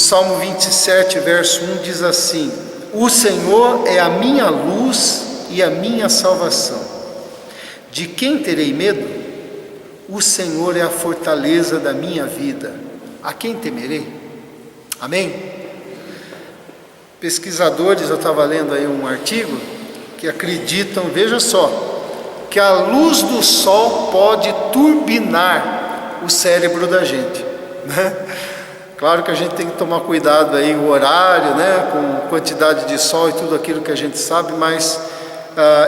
Salmo 27, verso 1 diz assim: o Senhor é a minha luz e a minha salvação. De quem terei medo? O Senhor é a fortaleza da minha vida. A quem temerei? Amém? Pesquisadores, eu estava lendo aí um artigo, que acreditam, veja só, que a luz do sol pode turbinar o cérebro da gente, né? Claro que a gente tem que tomar cuidado aí, o horário, né, com quantidade de sol e tudo aquilo que a gente sabe, mas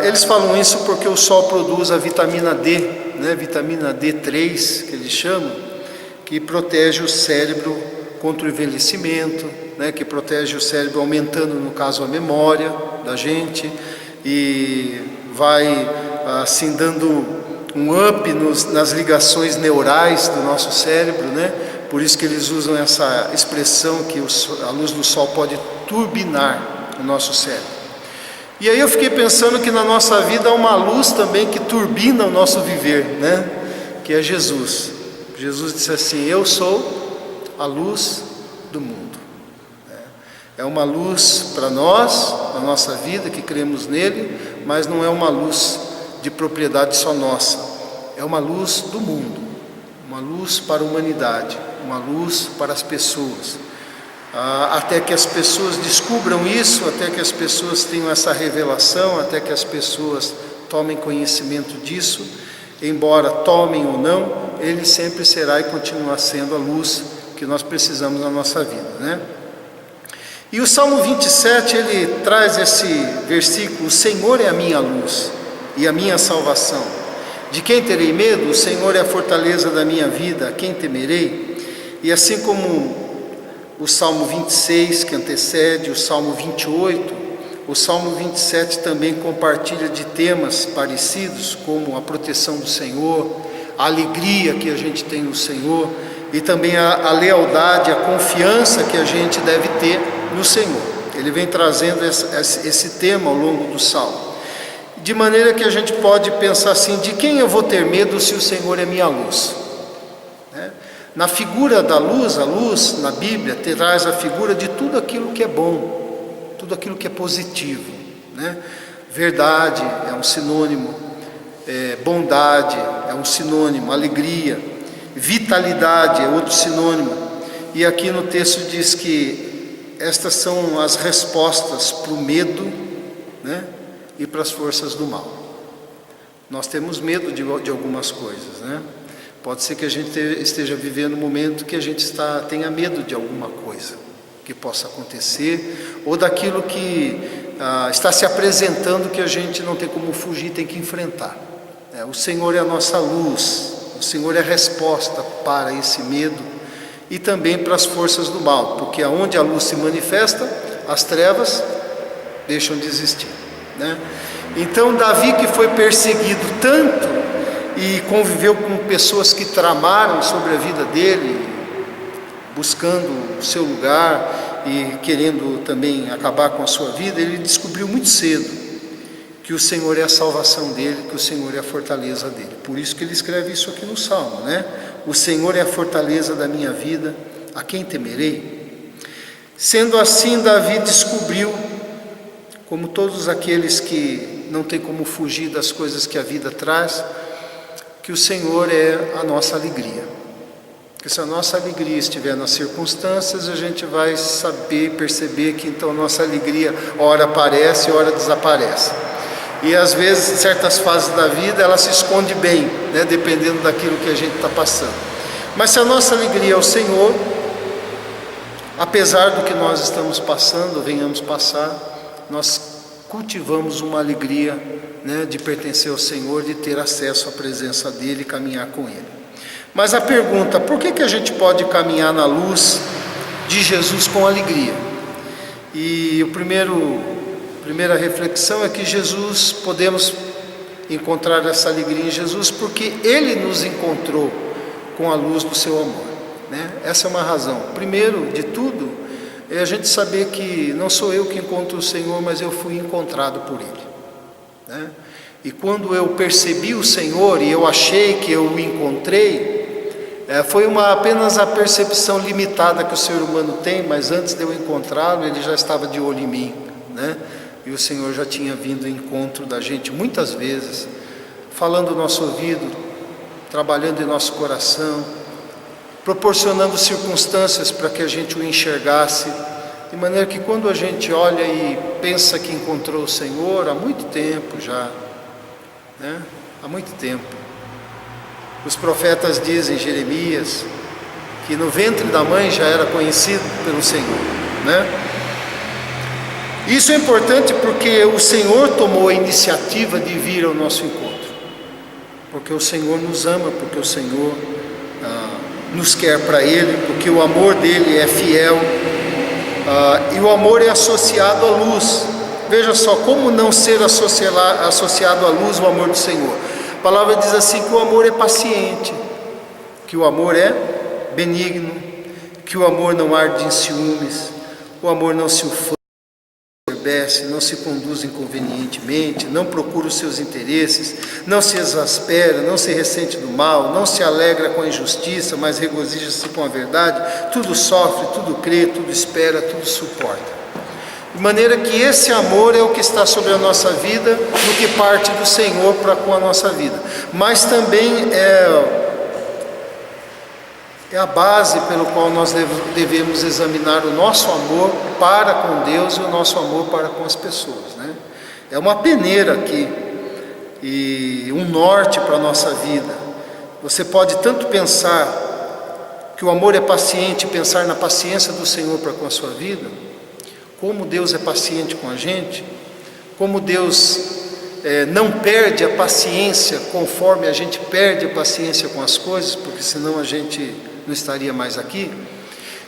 eles falam isso porque o sol produz a vitamina D, né, vitamina D3, que eles chamam, que protege o cérebro contra o envelhecimento, né, que protege o cérebro aumentando, no caso, a memória da gente, e vai assim dando um up nas ligações neurais do nosso cérebro, né? Por isso que eles usam essa expressão que a luz do sol pode turbinar o nosso cérebro. E aí eu fiquei pensando que na nossa vida há uma luz também que turbina o nosso viver, né? Que é Jesus. Jesus disse assim: eu sou a luz do mundo. É uma luz para nós, na nossa vida, que cremos nele, mas não é uma luz de propriedade só nossa. É uma luz do mundo, uma luz para a humanidade, uma luz para as pessoas. Até que as pessoas descubram isso, até que as pessoas tenham essa revelação, até que as pessoas tomem conhecimento disso, embora tomem ou não, ele sempre será e continuará sendo a luz que nós precisamos na nossa vida, né? E o Salmo 27, ele traz esse versículo: o Senhor é a minha luz e a minha salvação. De quem terei medo? O Senhor é a fortaleza da minha vida, a quem temerei? E assim como o Salmo 26, que antecede, o Salmo 28, o Salmo 27 também compartilha de temas parecidos, como a proteção do Senhor, a alegria que a gente tem no Senhor, e também a lealdade, a confiança que a gente deve ter no Senhor. Ele vem trazendo esse tema ao longo do Salmo, de maneira que a gente pode pensar assim: de quem eu vou ter medo se o Senhor é minha luz? Na figura da luz, a luz na Bíblia traz a figura de tudo aquilo que é bom, tudo aquilo que é positivo, né? Verdade é um sinônimo, bondade é um sinônimo, alegria, vitalidade é outro sinônimo. E aqui no texto diz que estas são as respostas para o medo, né? E para as forças do mal. Nós temos medo de algumas coisas, né? Pode ser que a gente esteja vivendo um momento que a gente tenha medo de alguma coisa que possa acontecer, ou daquilo que está se apresentando, que a gente não tem como fugir, tem que enfrentar. O Senhor é a nossa luz, o Senhor é a resposta para esse medo e também para as forças do mal, porque aonde a luz se manifesta, as trevas deixam de existir, né? Então Davi, que foi perseguido tanto e conviveu com pessoas que tramaram sobre a vida dele, buscando o seu lugar e querendo também acabar com a sua vida, ele descobriu muito cedo que o Senhor é a salvação dele, que o Senhor é a fortaleza dele. Por isso que ele escreve isso aqui no Salmo, né? O Senhor é a fortaleza da minha vida, a quem temerei? Sendo assim, Davi descobriu, como todos aqueles que não têm como fugir das coisas que a vida traz, que o Senhor é a nossa alegria. Que se a nossa alegria estiver nas circunstâncias, a gente vai saber, perceber que então a nossa alegria ora aparece, ora desaparece. E às vezes, em certas fases da vida, ela se esconde bem, né, dependendo daquilo que a gente está passando. Mas se a nossa alegria é o Senhor, apesar do que nós estamos passando, venhamos passar, nós cultivamos uma alegria, né, de pertencer ao Senhor, de ter acesso à presença dEle e caminhar com Ele. Mas a pergunta: por que a gente pode caminhar na luz de Jesus com alegria? E a primeira reflexão é que Jesus, podemos encontrar essa alegria em Jesus porque Ele nos encontrou com a luz do seu amor, né? Essa é uma razão. Primeiro de tudo, é a gente saber que não sou eu que encontro o Senhor, mas eu fui encontrado por Ele, né? E quando eu percebi o Senhor e eu achei que eu o encontrei, Foi apenas a percepção limitada que o ser humano tem, mas antes de eu encontrá-lo, ele já estava de olho em mim, né? E o Senhor já tinha vindo ao encontro da gente muitas vezes, falando no nosso ouvido, trabalhando em nosso coração, proporcionando circunstâncias para que a gente o enxergasse, de maneira que quando a gente olha e pensa que encontrou o Senhor, há muito tempo já, né? Há muito tempo. Os profetas dizem, Jeremias, que no ventre da mãe já era conhecido pelo Senhor, né? Isso é importante porque o Senhor tomou a iniciativa de vir ao nosso encontro, porque o Senhor nos ama, porque o Senhor nos quer para Ele, porque o amor dele é fiel, e o amor é associado à luz. Veja só, como não ser associado à luz o amor do Senhor? A palavra diz assim, que o amor é paciente, que o amor é benigno, que o amor não arde em ciúmes, o amor não se ufana, não se conduz inconvenientemente, não procura os seus interesses, não se exaspera, não se ressente do mal, não se alegra com a injustiça, mas regozija-se com a verdade, tudo sofre, tudo crê, tudo espera, tudo suporta. De maneira que esse amor é o que está sobre a nossa vida, no que parte do Senhor para com a nossa vida, mas também é a base pelo qual nós devemos examinar o nosso amor para com Deus e o nosso amor para com as pessoas, né? É uma peneira aqui e um norte para a nossa vida. Você pode tanto pensar que o amor é paciente, pensar na paciência do Senhor para com a sua vida, como Deus é paciente com a gente, como Deus não perde a paciência conforme a gente perde a paciência com as coisas, porque senão a gente não estaria mais aqui.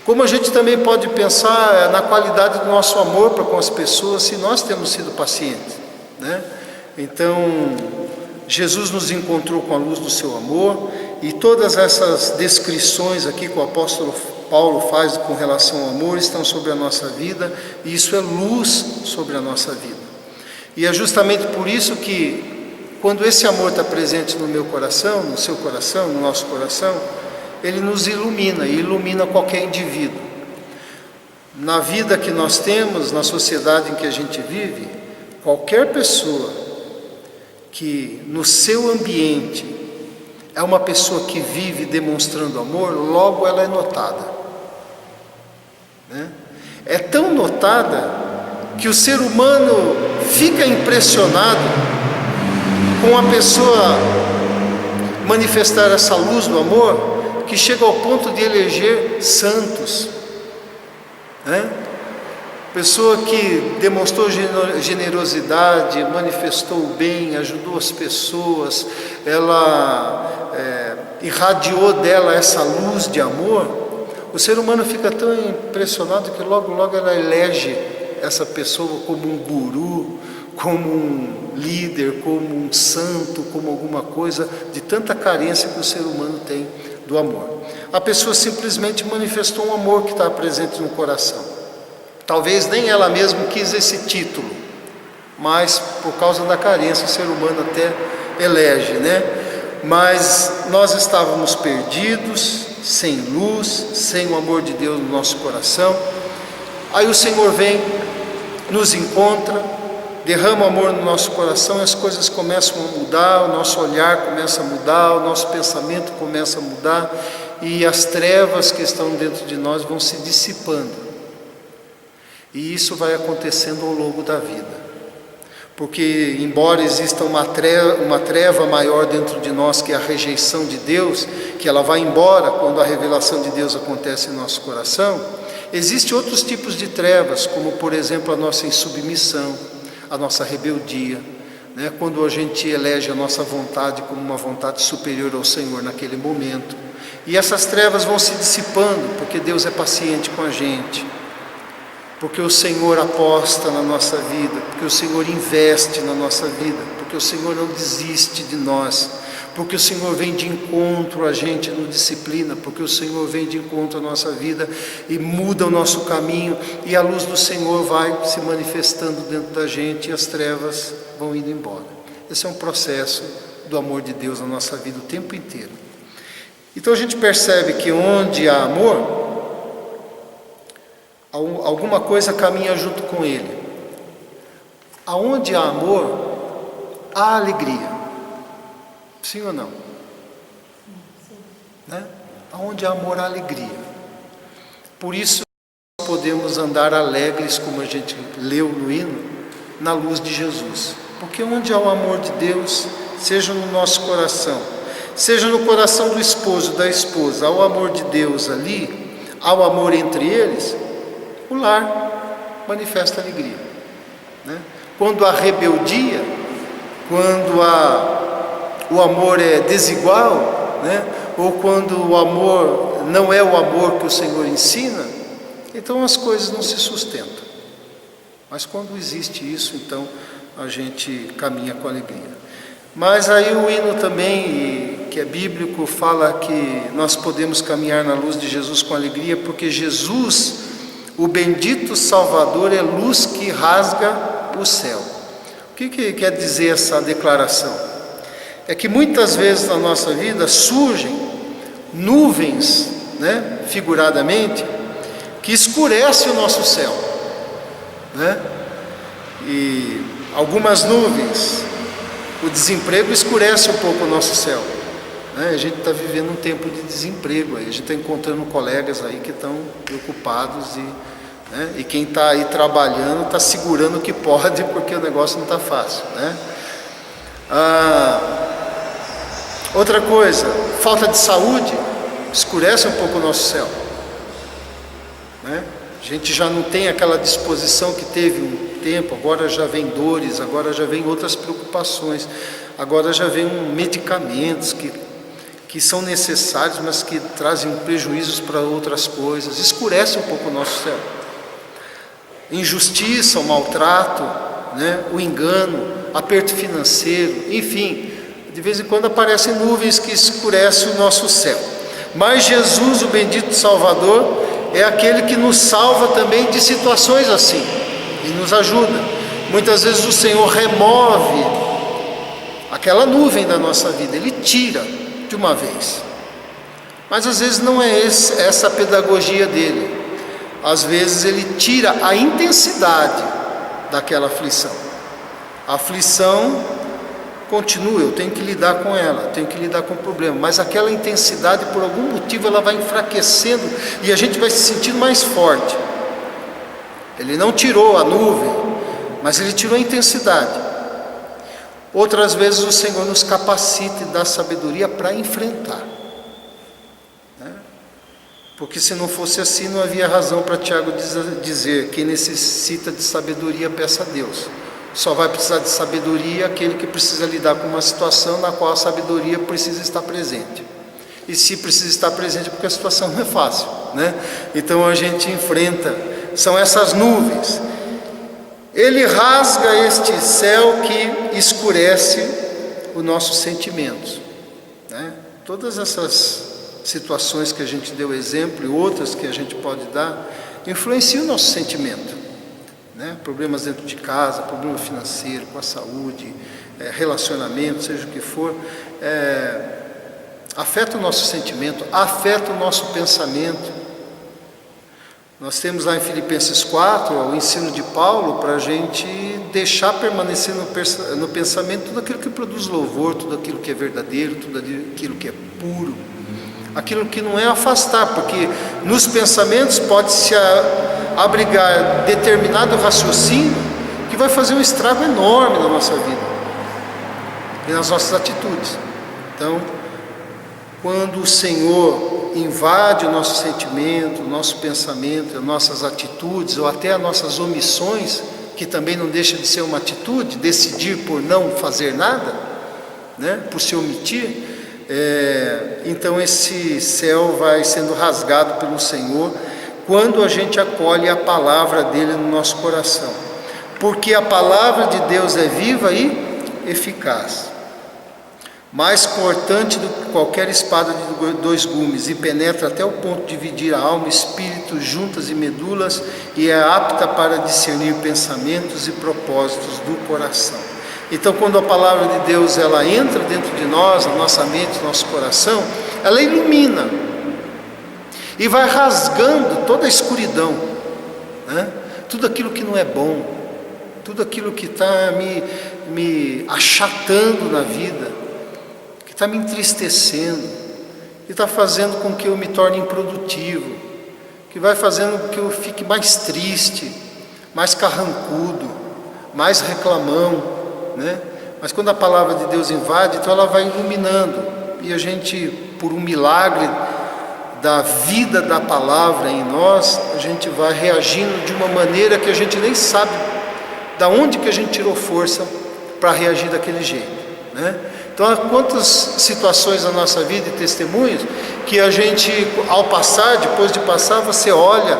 Como a gente também pode pensar na qualidade do nosso amor para com as pessoas, se nós temos sido pacientes, né? Então, Jesus nos encontrou com a luz do seu amor, e todas essas descrições aqui que o apóstolo Paulo faz com relação ao amor estão sobre a nossa vida, e isso é luz sobre a nossa vida. E é justamente por isso que, quando esse amor está presente no meu coração, no seu coração, no nosso coração, ele nos ilumina e ilumina qualquer indivíduo. Na vida que nós temos, na sociedade em que a gente vive, qualquer pessoa que no seu ambiente é uma pessoa que vive demonstrando amor, logo ela é notada, né? É tão notada que o ser humano fica impressionado com a pessoa manifestar essa luz do amor, que chega ao ponto de eleger santos, né? Pessoa que demonstrou generosidade, manifestou o bem, ajudou as pessoas, ela irradiou dela essa luz de amor. O ser humano fica tão impressionado que logo ela elege essa pessoa como um guru, como um líder, como um santo, como alguma coisa, de tanta carência que o ser humano tem do amor. A pessoa simplesmente manifestou um amor que está presente no coração. Talvez nem ela mesma quis esse título, mas por causa da carência o ser humano até elege, né? Mas nós estávamos perdidos, sem luz, sem o amor de Deus no nosso coração. Aí o Senhor vem, nos encontra, derrama amor no nosso coração, e as coisas começam a mudar, o nosso olhar começa a mudar, o nosso pensamento começa a mudar, e as trevas que estão dentro de nós vão se dissipando. E isso vai acontecendo ao longo da vida, porque embora exista uma treva maior dentro de nós, que é a rejeição de Deus, que ela vai embora quando a revelação de Deus acontece em nosso coração, existem outros tipos de trevas, como por exemplo a nossa insubmissão, a nossa rebeldia, né? Quando a gente elege a nossa vontade como uma vontade superior ao Senhor naquele momento, e essas trevas vão se dissipando, porque Deus é paciente com a gente, porque o Senhor aposta na nossa vida, porque o Senhor investe na nossa vida, porque o Senhor não desiste de nós, porque o Senhor vem de encontro a gente, nos disciplina, porque o Senhor vem de encontro à nossa vida e muda o nosso caminho, e a luz do Senhor vai se manifestando dentro da gente, e as trevas vão indo embora. Esse é um processo do amor de Deus na nossa vida o tempo inteiro. Então a gente percebe que onde há amor, alguma coisa caminha junto com ele. Aonde há amor, há alegria. Sim ou não? Né? Aonde há amor, há alegria. Por isso nós podemos andar alegres, como a gente leu no hino, na luz de Jesus. Porque onde há o amor de Deus, seja no nosso coração, seja no coração do esposo, da esposa, há o amor de Deus ali, há o amor entre eles, o lar manifesta alegria, né? Quando há rebeldia, quando o amor é desigual, né? Ou quando o amor não é o amor que o Senhor ensina, então as coisas não se sustentam. Mas quando existe isso, então a gente caminha com alegria. Mas aí o hino também, que é bíblico, fala que nós podemos caminhar na luz de Jesus com alegria, porque Jesus, o bendito Salvador, é luz que rasga o céu. O que quer dizer essa declaração? É que muitas vezes na nossa vida surgem nuvens, né, figuradamente, que escurecem o nosso céu, né? E algumas nuvens, o desemprego escurece um pouco o nosso céu, né? A gente está vivendo um tempo de desemprego, aí a gente está encontrando colegas aí que estão preocupados né? E quem está aí trabalhando está segurando o que pode, porque o negócio não está fácil, né? Outra coisa, falta de saúde escurece um pouco o nosso céu, né? A gente já não tem aquela disposição que teve um tempo, agora já vem dores, agora já vem outras preocupações, agora já vem medicamentos que são necessários, mas que trazem prejuízos para outras coisas, escurece um pouco o nosso céu. Injustiça, o maltrato, né? O engano, aperto financeiro, enfim, de vez em quando aparecem nuvens que escurecem o nosso céu. Mas Jesus, o bendito Salvador, é aquele que nos salva também de situações assim e nos ajuda. Muitas vezes o Senhor remove aquela nuvem da nossa vida, Ele tira de uma vez. Mas às vezes não é essa a pedagogia dele. Às vezes Ele tira a intensidade daquela aflição. A aflição continua, eu tenho que lidar com ela, tenho que lidar com o problema, mas aquela intensidade, por algum motivo, ela vai enfraquecendo e a gente vai se sentindo mais forte. Ele não tirou a nuvem, mas Ele tirou a intensidade. Outras vezes o Senhor nos capacita e dá sabedoria para enfrentar, né? Porque se não fosse assim, não havia razão para Tiago dizer: quem necessita de sabedoria, peça a Deus. Só vai precisar de sabedoria aquele que precisa lidar com uma situação na qual a sabedoria precisa estar presente. E se precisa estar presente, porque a situação não é fácil, né? Então a gente enfrenta, são essas nuvens. Ele rasga este céu que escurece os nossos sentimentos, né? Todas essas situações que a gente deu exemplo e outras que a gente pode dar, influenciam o nosso sentimento, né? Problemas dentro de casa, problema financeiro, com a saúde, relacionamento, seja o que for, afeta o nosso sentimento, afeta o nosso pensamento. Nós temos lá em Filipenses 4 o ensino de Paulo para a gente deixar permanecer no pensamento tudo aquilo que produz louvor, tudo aquilo que é verdadeiro, tudo aquilo que é puro, aquilo que não é afastar, porque nos pensamentos pode-se abrigar determinado raciocínio que vai fazer um estrago enorme na nossa vida e nas nossas atitudes. Então, quando o Senhor invade o nosso sentimento, o nosso pensamento, as nossas atitudes, ou até as nossas omissões, que também não deixa de ser uma atitude, decidir por não fazer nada, né, por se omitir, então esse céu vai sendo rasgado pelo Senhor, quando a gente acolhe a palavra dele no nosso coração, porque a palavra de Deus é viva e eficaz, mais cortante do que qualquer espada de 2 gumes, e penetra até o ponto de dividir a alma, espírito, juntas e medulas, e é apta para discernir pensamentos e propósitos do coração. Então, quando a palavra de Deus ela entra dentro de nós, na nossa mente, no nosso coração, ela ilumina e vai rasgando toda a escuridão, né? Tudo aquilo que não é bom, tudo aquilo que está me achatando na vida, que está me entristecendo, que está fazendo com que eu me torne improdutivo, que vai fazendo com que eu fique mais triste, mais carrancudo, mais reclamão, né? Mas quando a palavra de Deus invade, então ela vai iluminando, e a gente, por um milagre da vida da palavra em nós, a gente vai reagindo de uma maneira que a gente nem sabe da onde que a gente tirou força para reagir daquele jeito, né? Então, há quantas situações na nossa vida e testemunhos que a gente, ao passar, depois de passar, você olha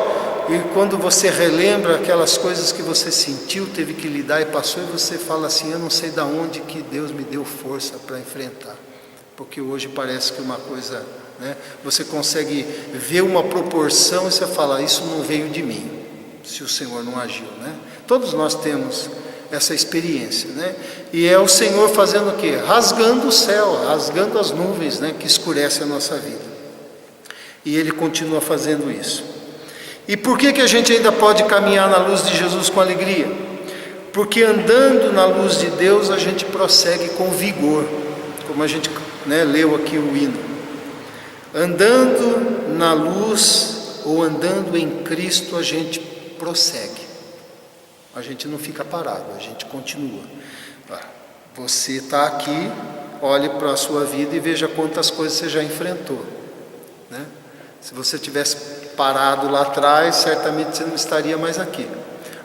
e quando você relembra aquelas coisas que você sentiu, teve que lidar e passou, e você fala assim: eu não sei da onde que Deus me deu força para enfrentar, porque hoje parece que uma coisa, né, você consegue ver uma proporção e você fala: isso não veio de mim, se o Senhor não agiu, né? Todos nós temos essa experiência, né? E é o Senhor fazendo o quê? Rasgando o céu, rasgando as nuvens, né, que escurecem a nossa vida. E Ele continua fazendo isso. E por que a gente ainda pode caminhar na luz de Jesus com alegria? Porque andando na luz de Deus a gente prossegue com vigor, como a gente, né, leu aqui o hino. Andando na luz ou andando em Cristo a gente prossegue. A gente não fica parado, a gente continua. Você está aqui, olhe para a sua vida e veja quantas coisas você já enfrentou, né? Se você tivesse parado lá atrás, certamente você não estaria mais aqui.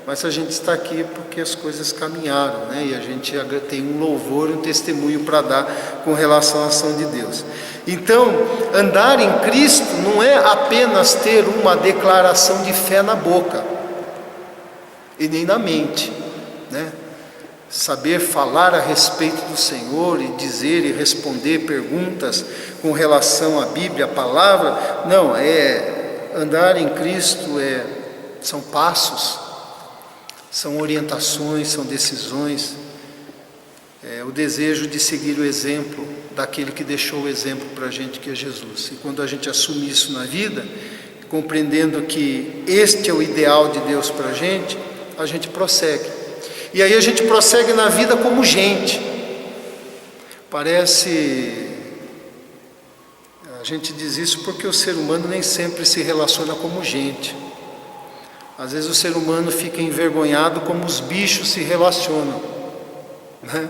Mas a gente está aqui porque as coisas caminharam, né? E a gente tem um louvor, um testemunho para dar com relação à ação de Deus. Então, andar em Cristo não é apenas ter uma declaração de fé na boca e nem na mente, né? Saber falar a respeito do Senhor e dizer e responder perguntas com relação à Bíblia, a palavra. Não, andar em Cristo são passos, são orientações, são decisões, o desejo de seguir o exemplo daquele que deixou o exemplo para a gente, que é Jesus. E quando a gente assume isso na vida, compreendendo que este é o ideal de Deus para a gente prossegue. E aí a gente prossegue na vida como gente. A gente diz isso porque o ser humano nem sempre se relaciona como gente. Às vezes o ser humano fica envergonhado como os bichos se relacionam, né?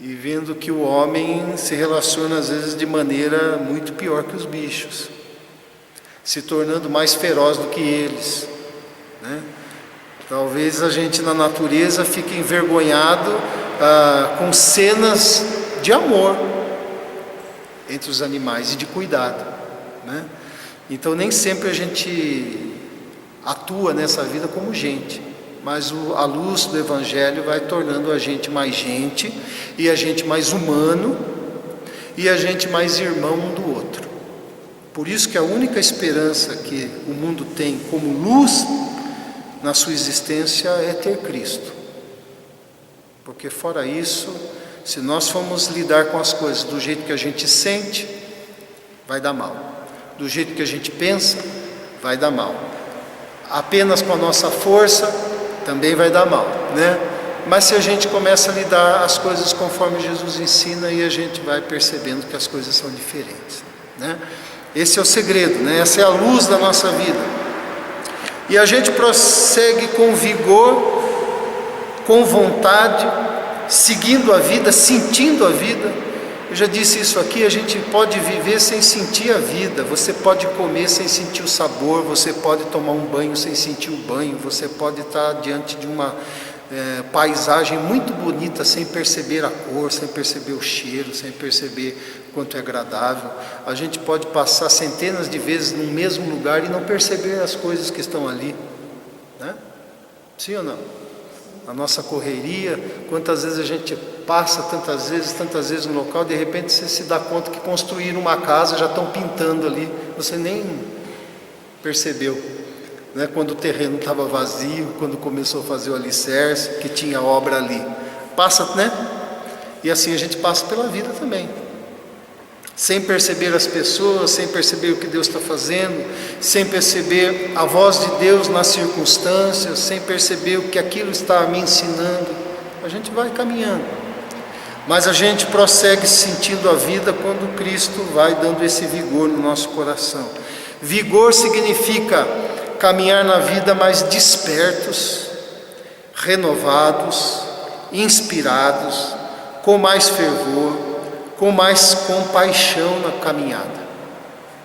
E vendo que o homem se relaciona às vezes de maneira muito pior que os bichos, se tornando mais feroz do que eles, né? Talvez a gente na natureza fique envergonhado com cenas de amor entre os animais e de cuidado, né? Então nem sempre a gente atua nessa vida como gente, mas a luz do Evangelho vai tornando a gente mais gente, e a gente mais humano, e a gente mais irmão um do outro. Por isso que a única esperança que o mundo tem como luz na sua existência é ter Cristo. Porque fora isso, se nós formos lidar com as coisas do jeito que a gente sente, vai dar mal. Do jeito que a gente pensa, vai dar mal. Apenas com a nossa força, também vai dar mal, né? Mas se a gente começa a lidar as coisas conforme Jesus ensina, e a gente vai percebendo que as coisas são diferentes, né? Esse é o segredo, né? Essa é a luz da nossa vida. E a gente prossegue com vigor, com vontade, seguindo a vida, sentindo a vida. Eu já disse isso aqui, a gente pode viver sem sentir a vida, você pode comer sem sentir o sabor, você pode tomar um banho sem sentir o banho, você pode estar diante de uma paisagem muito bonita sem perceber a cor, sem perceber o cheiro, sem perceber quanto é agradável. A gente pode passar centenas de vezes no mesmo lugar e não perceber as coisas que estão ali, né? Sim ou não? A nossa correria, quantas vezes a gente passa tantas vezes no local, de repente você se dá conta que construíram uma casa, já estão pintando ali, você nem percebeu, né? Quando o terreno estava vazio, quando começou a fazer o alicerce, que tinha obra ali, passa, né? E assim a gente passa pela vida também. sem perceber as pessoas, sem perceber o que Deus está fazendo, sem perceber a voz de Deus nas circunstâncias, sem perceber o que aquilo está me ensinando. A gente vai caminhando, mas a gente prossegue sentindo a vida quando Cristo vai dando esse vigor no nosso coração. Vigor significa caminhar na vida mais despertos, renovados, inspirados, com mais fervor, com mais compaixão na caminhada.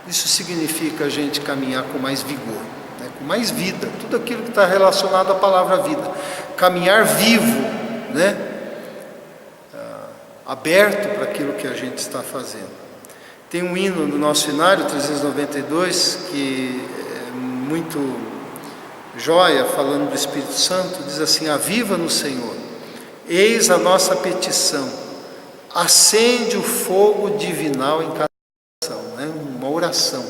Isso significa a gente caminhar com mais vigor, né? Com mais vida, tudo aquilo que está relacionado à palavra vida. Caminhar vivo, né? Aberto para aquilo que a gente está fazendo. Tem um hino no nosso hinário 392 que é muito joia, falando do Espírito Santo, diz assim: aviva no Senhor, eis a nossa petição, acende o fogo divinal em cada oração, né? Uma oração.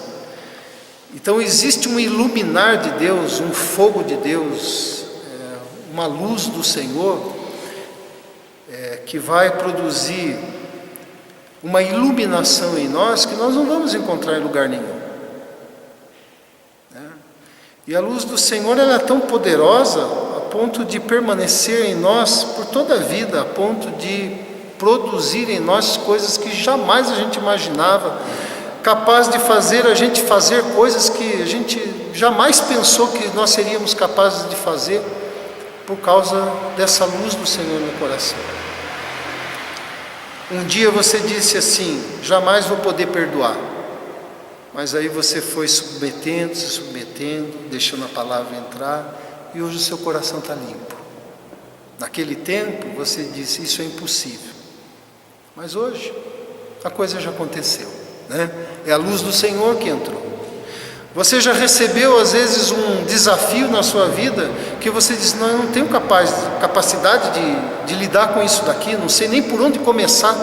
Então existe um iluminar de Deus, um fogo de Deus, uma luz do Senhor, que vai produzir uma iluminação em nós que nós não vamos encontrar em lugar nenhum, né? E a luz do Senhor, ela é tão poderosa a ponto de permanecer em nós por toda a vida, a ponto de produzir em nós coisas que jamais a gente imaginava, capaz de fazer a gente fazer coisas que a gente jamais pensou que nós seríamos capazes de fazer, por causa dessa luz do Senhor no coração. Um dia você disse assim: jamais vou poder perdoar, mas aí você foi se submetendo, deixando a palavra entrar, e hoje o seu coração está limpo. Naquele tempo você disse: isso é impossível. Mas hoje a coisa já aconteceu, né? É a luz do Senhor que entrou. Você já recebeu às vezes um desafio na sua vida que você diz: não, eu não tenho capacidade de lidar com isso daqui, não sei nem por onde começar.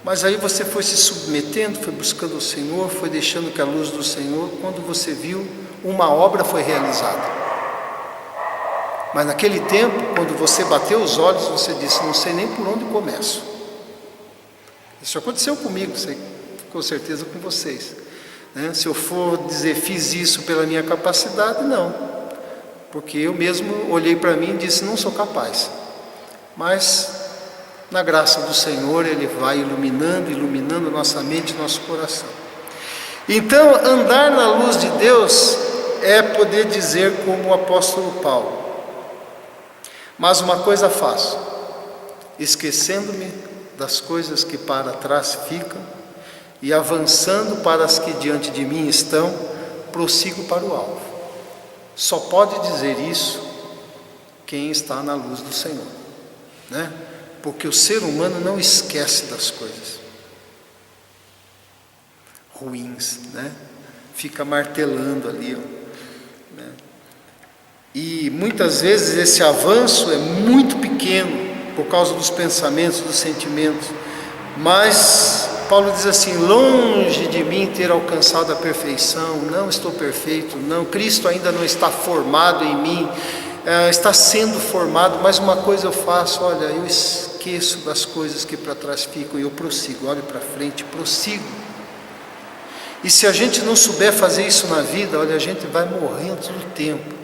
Mas aí você foi se submetendo, foi buscando o Senhor, foi deixando que a luz do Senhor, quando você viu, uma obra foi realizada. Mas naquele tempo, quando você bateu os olhos, você disse: não sei nem por onde começo. Isso aconteceu comigo, sei, com certeza com vocês, né? Se eu for dizer fiz isso pela minha capacidade, não, porque eu mesmo olhei para mim e disse: não sou capaz. Mas na graça do Senhor, Ele vai iluminando nossa mente e nosso coração. Então, andar na luz de Deus é poder dizer como o apóstolo Paulo: mas uma coisa faço, esquecendo-me das coisas que para trás ficam e avançando para as que diante de mim estão, prossigo para o alvo. Só pode dizer isso quem está na luz do Senhor, né? Porque o ser humano não esquece das coisas ruins, né? Fica martelando ali, ó, né? E muitas vezes esse avanço é muito pequeno por causa dos pensamentos, dos sentimentos. Mas Paulo diz assim: longe de mim ter alcançado a perfeição, não estou perfeito, não, Cristo ainda não está formado em mim, está sendo formado, mas uma coisa eu faço, olha, eu esqueço das coisas que para trás ficam e eu prossigo, olho para frente, prossigo. E se a gente não souber fazer isso na vida, olha, a gente vai morrendo no tempo.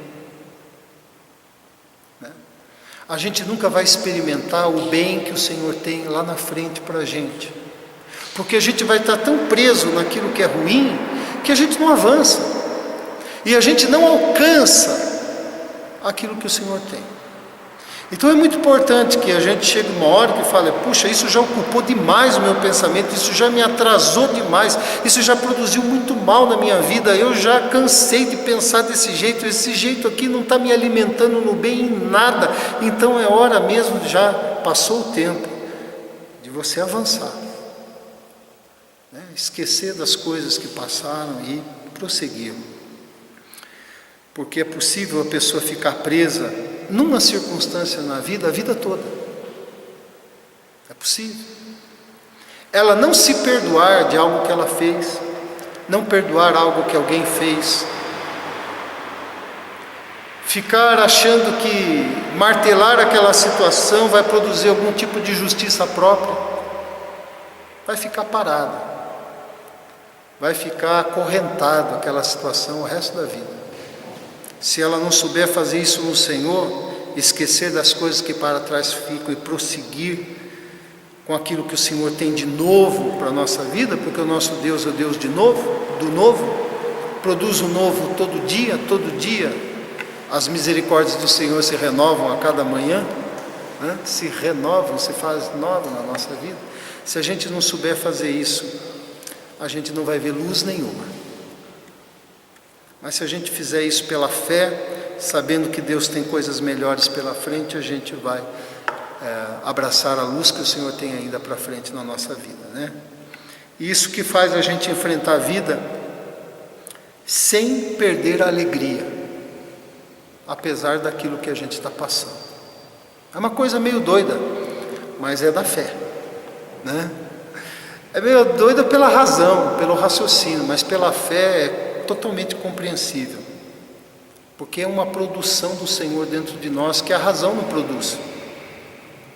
A gente nunca vai experimentar o bem que o Senhor tem lá na frente para a gente, porque a gente vai estar tão preso naquilo que é ruim, que a gente não avança, e a gente não alcança aquilo que o Senhor tem. Então é muito importante que a gente chegue uma hora que fale: puxa, isso já ocupou demais o meu pensamento, isso já me atrasou demais, isso já produziu muito mal na minha vida, eu já cansei de pensar desse jeito, esse jeito aqui não está me alimentando no bem em nada. Então é hora mesmo, já passou o tempo de você avançar, né? Esquecer das coisas que passaram e prosseguir. Porque é possível a pessoa ficar presa numa circunstância na vida, a vida toda. É possível. Ela não se perdoar de algo que ela fez, não perdoar algo que alguém fez, ficar achando que martelar aquela situação vai produzir algum tipo de justiça própria. vai ficar parado, vai ficar acorrentado aquela situação o resto da vida. Se ela não souber fazer isso no Senhor, esquecer das coisas que para trás ficam e prosseguir com aquilo que o Senhor tem de novo para a nossa vida, porque o nosso Deus é o Deus de novo, do novo, produz o novo todo dia, as misericórdias do Senhor se renovam a cada manhã, né? Se renovam, se faz nova na nossa vida. Se a gente não souber fazer isso, a gente não vai ver luz nenhuma. Mas se a gente fizer isso pela fé, sabendo que Deus tem coisas melhores pela frente, a gente vai abraçar a luz que o Senhor tem ainda para frente na nossa vida, né? Isso que faz a gente enfrentar a vida sem perder a alegria, apesar daquilo que a gente está passando. É uma coisa meio doida, mas é da fé, né? É meio doida pela razão, pelo raciocínio, mas pela fé é totalmente compreensível, porque é uma produção do Senhor dentro de nós que a razão não produz.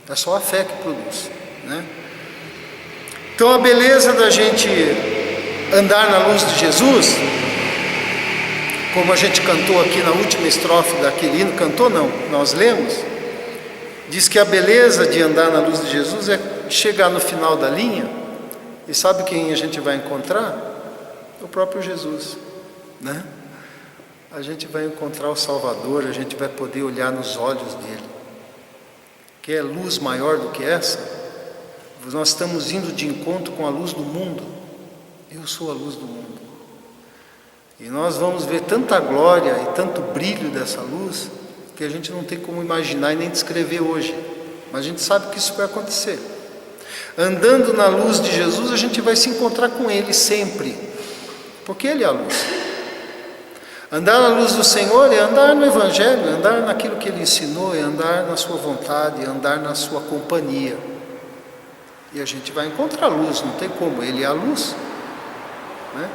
É só a fé que produz, né? Então a beleza da gente andar na luz de Jesus, como a gente cantou aqui na última estrofe daquele hino, cantou não, nós lemos, diz que a beleza de andar na luz de Jesus é chegar no final da linha, e sabe quem a gente vai encontrar? O próprio Jesus, né? A gente vai encontrar o Salvador, a gente vai poder olhar nos olhos dele. Que é luz maior do que essa? Nós estamos indo de encontro com a luz do mundo. Eu sou a luz do mundo. E nós vamos ver tanta glória e tanto brilho dessa luz que a gente não tem como imaginar e nem descrever hoje. Mas a gente sabe que isso vai acontecer. Andando na luz de Jesus, a gente vai se encontrar com Ele sempre, porque Ele é a luz. Andar na luz do Senhor é andar no Evangelho, é andar naquilo que Ele ensinou, é andar na sua vontade, é andar na sua companhia. E a gente vai encontrar a luz, não tem como, Ele é a luz, né?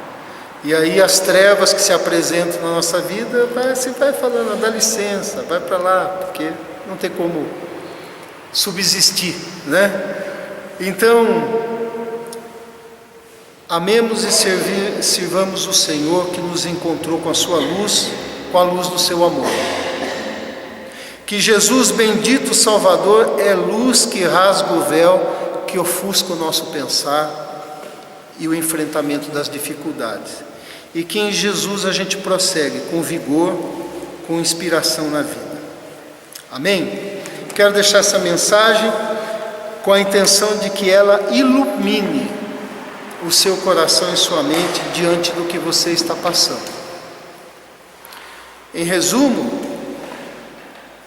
E aí as trevas que se apresentam na nossa vida, você vai falando, dá licença, vai para lá, porque não tem como subsistir, né? Então, amemos e sirvamos o Senhor que nos encontrou com a sua luz, com a luz do seu amor. Que Jesus, bendito Salvador, é luz que rasga o véu, que ofusca o nosso pensar e o enfrentamento das dificuldades. E que em Jesus a gente prossegue com vigor, com inspiração na vida. Amém? Quero deixar essa mensagem com a intenção de que ela ilumine o seu coração e sua mente diante do que você está passando. Em resumo,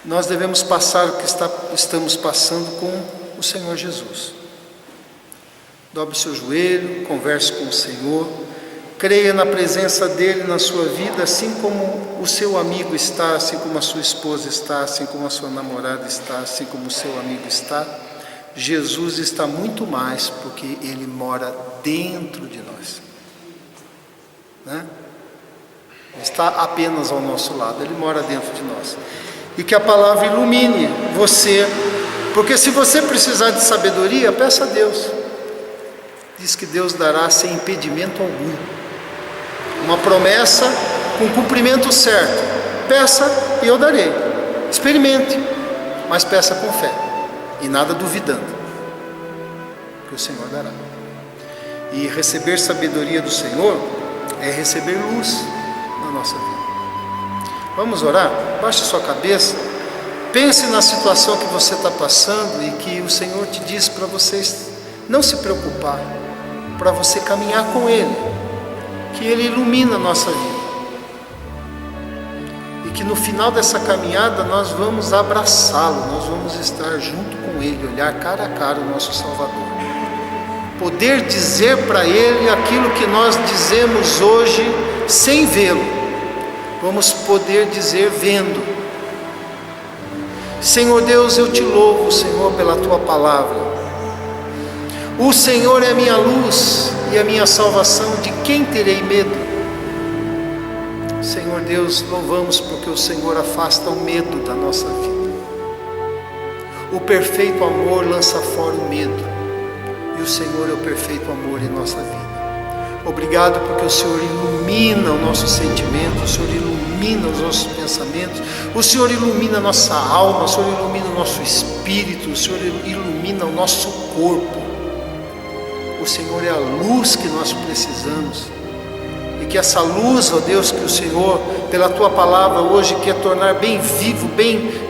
nós devemos passar o que estamos passando com o Senhor Jesus. Dobre o seu joelho, converse com o Senhor, creia na presença dEle na sua vida, assim como o seu amigo está, assim como a sua esposa está, assim como a sua namorada está, assim como o seu amigo está. Jesus está muito mais, porque Ele mora dentro de nós, né? Está apenas ao nosso lado, Ele mora dentro de nós. E que a palavra ilumine você, porque se você precisar de sabedoria, peça a Deus. Diz que Deus dará sem impedimento algum. Uma promessa com cumprimento certo. Peça e eu darei. Experimente, mas peça com fé. E nada duvidando, que o Senhor dará. E receber sabedoria do Senhor é receber luz na nossa vida. Vamos orar? Baixe sua cabeça, pense na situação que você está passando e que o Senhor te diz para você não se preocupar, para você caminhar com Ele, que Ele ilumina a nossa vida. Que no final dessa caminhada nós vamos abraçá-lo, nós vamos estar junto com Ele, olhar cara a cara o nosso Salvador, poder dizer para Ele aquilo que nós dizemos hoje sem vê-lo, vamos poder dizer vendo. Senhor Deus, eu te louvo, Senhor, pela Tua palavra. O Senhor é a minha luz e a minha salvação, de quem terei medo? Senhor Deus, louvamos porque o Senhor afasta o medo da nossa vida. O perfeito amor lança fora o medo. e o Senhor é o perfeito amor em nossa vida. Obrigado porque o Senhor ilumina o nosso sentimento, o Senhor ilumina os nossos pensamentos, o Senhor ilumina a nossa alma, o Senhor ilumina o nosso espírito, o Senhor ilumina o nosso corpo. O Senhor é a luz que nós precisamos. E que essa luz, ó Deus, que o Senhor, pela Tua palavra hoje, quer tornar bem vivo, bem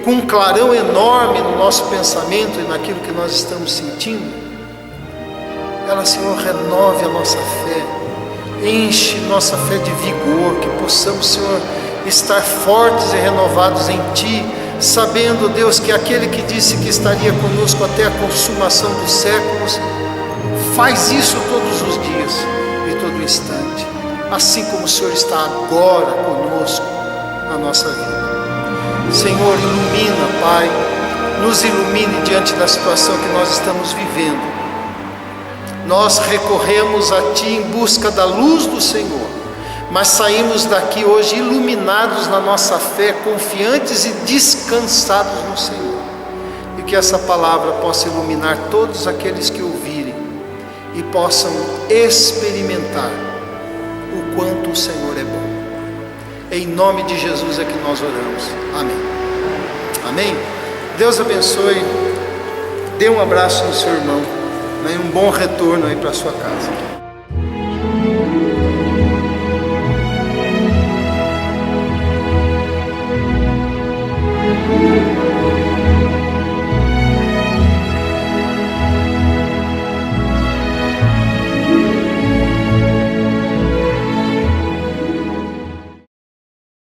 com um clarão enorme no nosso pensamento e naquilo que nós estamos sentindo. Ela, Senhor, renove a nossa fé, enche nossa fé de vigor, que possamos, Senhor, estar fortes e renovados em Ti, sabendo, Deus, que aquele que disse que estaria conosco até a consumação dos séculos, faz isso todos os dias e todo instante, assim como o Senhor está agora conosco na nossa vida. Senhor, ilumina, Pai, nos ilumine diante da situação que nós estamos vivendo. Nós recorremos a Ti em busca da luz do Senhor, mas saímos daqui hoje iluminados na nossa fé, confiantes e descansados no Senhor. E que essa palavra possa iluminar todos aqueles que ouvirem e possam experimentar o quanto o Senhor é bom. Em nome de Jesus é que nós oramos. Amém. Amém. Deus abençoe. Dê um abraço no seu irmão. Um bom retorno aí para sua casa.